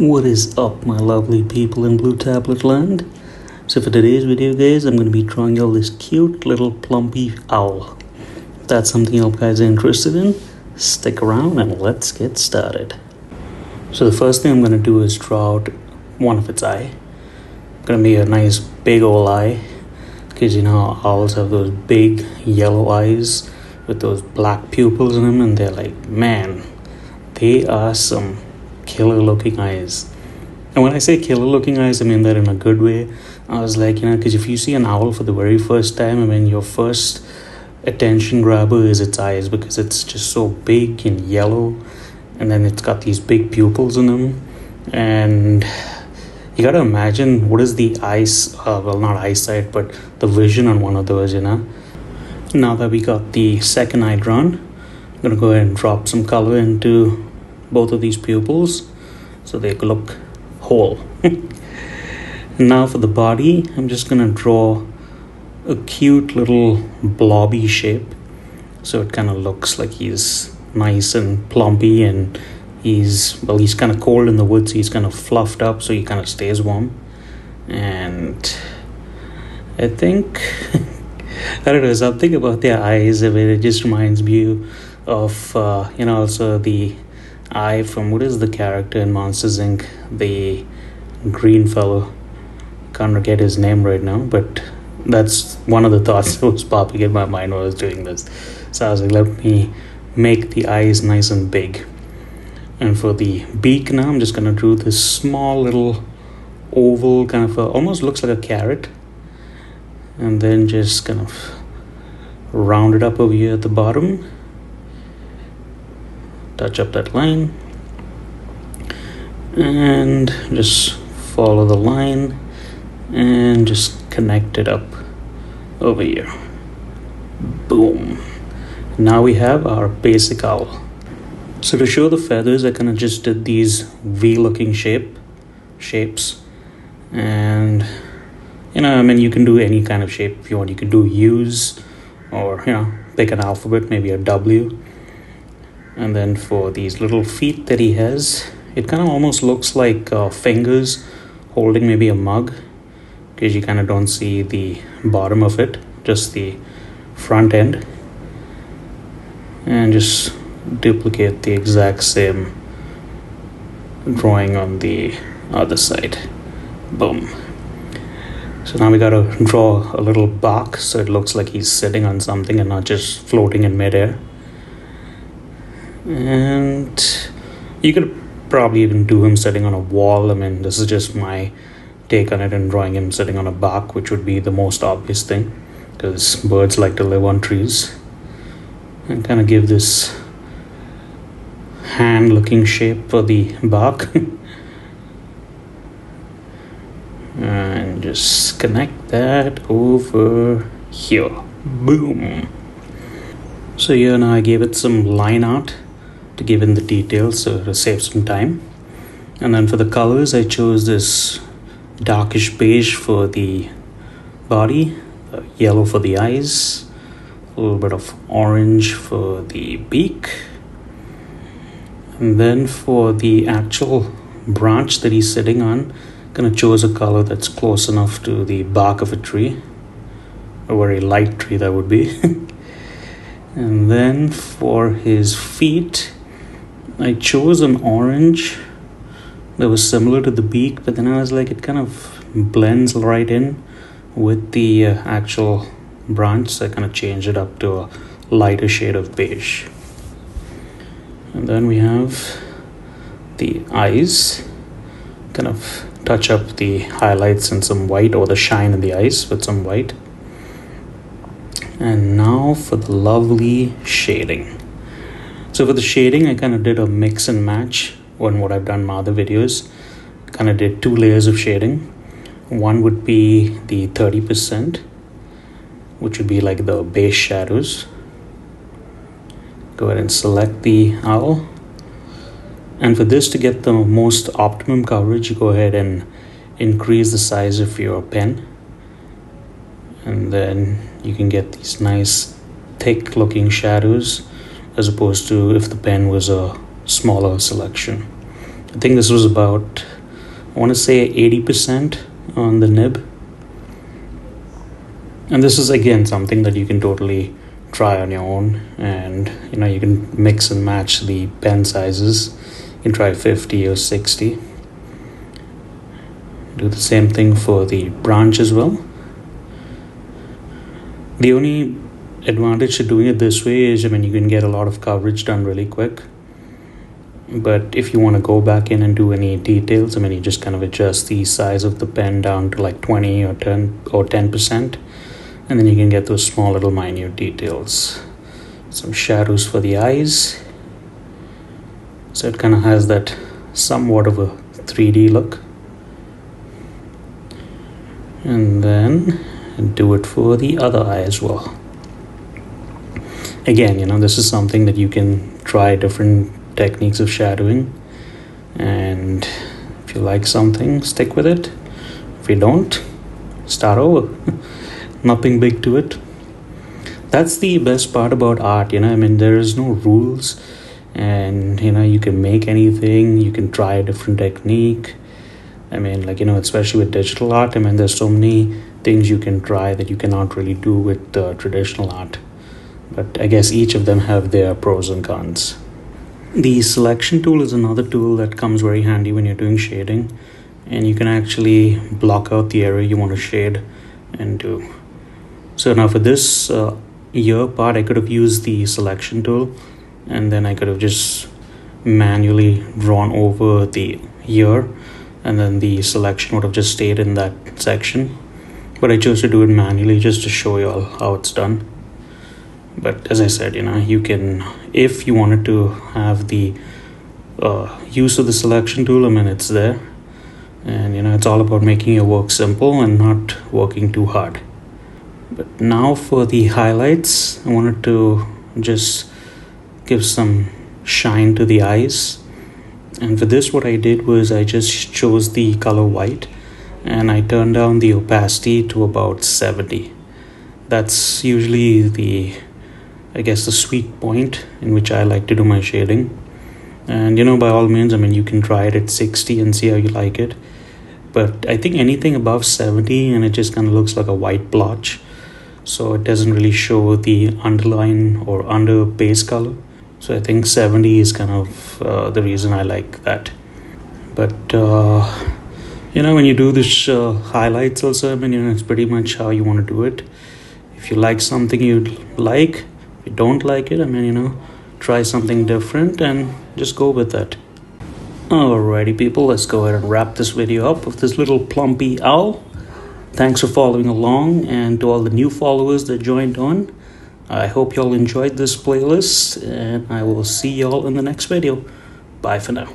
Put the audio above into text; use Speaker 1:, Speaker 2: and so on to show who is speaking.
Speaker 1: What is up, my lovely people in Blue Tablet Land? So for today's video, guys, I'm going to be drawing y'all this cute little plumpy owl. If that's something you guys are interested in, stick around and let's get started. So the first thing I'm going to do is draw out one of its eye. It's going to be a nice big old eye, because you know how owls have those big yellow eyes with those black pupils in them, and they're like, man, they are some killer looking eyes. And when I say killer looking eyes, I mean that in a good way. I was like, because if you see an owl for the very first time, I mean, your first attention grabber is its eyes, because it's just so big and yellow, and then it's got these big pupils in them. And you gotta imagine what is the eyes, well, not eyesight, but the vision on one of those, Now that we got the second eye drawn, I'm gonna go ahead and drop some color into both of these pupils so they look whole. Now for the body, I'm just gonna draw a cute little blobby shape, so it kind of looks like he's nice and plumpy, and he's kind of cold in the woods, so he's kind of fluffed up so he kind of stays warm. And I think I don't know, something about their eyes, I mean, it just reminds me of also the eye from, what is the character in Monsters Inc., the green fellow. Can't get his name right now, but that's one of the thoughts that was popping in my mind while I was doing this. So I was like, let me make the eyes nice and big. And for the beak now, I'm just gonna do this small little oval kind of almost looks like a carrot, and then just kind of round it up over here at the bottom, touch up that line, and just follow the line and just connect it up over here. Boom. Now we have our basic owl. So to show the feathers, I kind of just did these V looking shapes, and you can do any kind of shape if you want. You can do U's, or pick an alphabet, maybe a W. And then for these little feet that he has, it kind of almost looks like fingers holding maybe a mug, because you kind of don't see the bottom of it, just the front end. And just duplicate the exact same drawing on the other side. Boom. So now we gotta draw a little bark so it looks like he's sitting on something and not just floating in midair. And you could probably even do him sitting on a wall. I mean, this is just my take on it, and drawing him sitting on a bark, which would be the most obvious thing, because birds like to live on trees. And kind of give this hand looking shape for the bark. And just connect that over here. Boom. So here now I gave it some line art to give in the details, so to save some time. And then for the colors, I chose this darkish beige for the body, yellow for the eyes, a little bit of orange for the beak. And then for the actual branch that he's sitting on, I'm gonna choose a color that's close enough to the bark of a tree, a very light tree that would be. And then for his feet, I chose an orange that was similar to the beak, but then I was like, it kind of blends right in with the actual branch, so I kind of changed it up to a lighter shade of beige. And then we have the eyes, kind of touch up the highlights and some white, or the shine in the eyes with some white. And now for the lovely shading. So for the shading, I kind of did a mix and match on what I've done in my other videos. Kind of did 2 layers of shading. One would be the 30%, which would be like the base shadows. Go ahead and select the owl. And for this to get the most optimum coverage, you go ahead and increase the size of your pen. And then you can get these nice thick looking shadows, as opposed to if the pen was a smaller selection. I think this was about I want to say 80% on the nib. And this is again something that you can totally try on your own, and you can mix and match the pen sizes. You can try 50 or 60. Do the same thing for the branch as well. The only advantage to doing it this way is, you can get a lot of coverage done really quick. But if you want to go back in and do any details, you just kind of adjust the size of the pen down to like 20 or 10%, and then you can get those small little minute details. Some shadows for the eyes, so it kind of has that somewhat of a 3D look. And then do it for the other eye as well. Again, this is something that you can try different techniques of shadowing, and if you like something, stick with it. If you don't, start over. Nothing big to it. That's the best part about art, there is no rules, and you can make anything, you can try a different technique. Especially with digital art, there's so many things you can try that you cannot really do with traditional art. But I guess each of them have their pros and cons. The selection tool is another tool that comes very handy when you're doing shading, and you can actually block out the area you want to shade into. So now for this ear part, I could have used the selection tool, and then I could have just manually drawn over the ear, and then the selection would have just stayed in that section. But I chose to do it manually just to show you all how it's done. But as I said, you can, if you wanted to have the use of the selection tool, it's there. And it's all about making your work simple and not working too hard. But now for the highlights, I wanted to just give some shine to the eyes. And for this, what I did was I just chose the color white, and I turned down the opacity to about 70. That's usually the sweet point in which I like to do my shading. And by all means, you can try it at 60 and see how you like it. But I think anything above 70 and it just kind of looks like a white blotch, so it doesn't really show the underline or under base color. So I think 70 is kind of the reason I like that. But when you do this highlights also, it's pretty much how you want to do it. If you like something you like, if you don't like it, try something different and just go with that. Alrighty people, let's go ahead and wrap this video up with this little plumpy owl. Thanks for following along, and to all the new followers that joined on, I hope y'all enjoyed this playlist, and I will see y'all in the next video. Bye for now.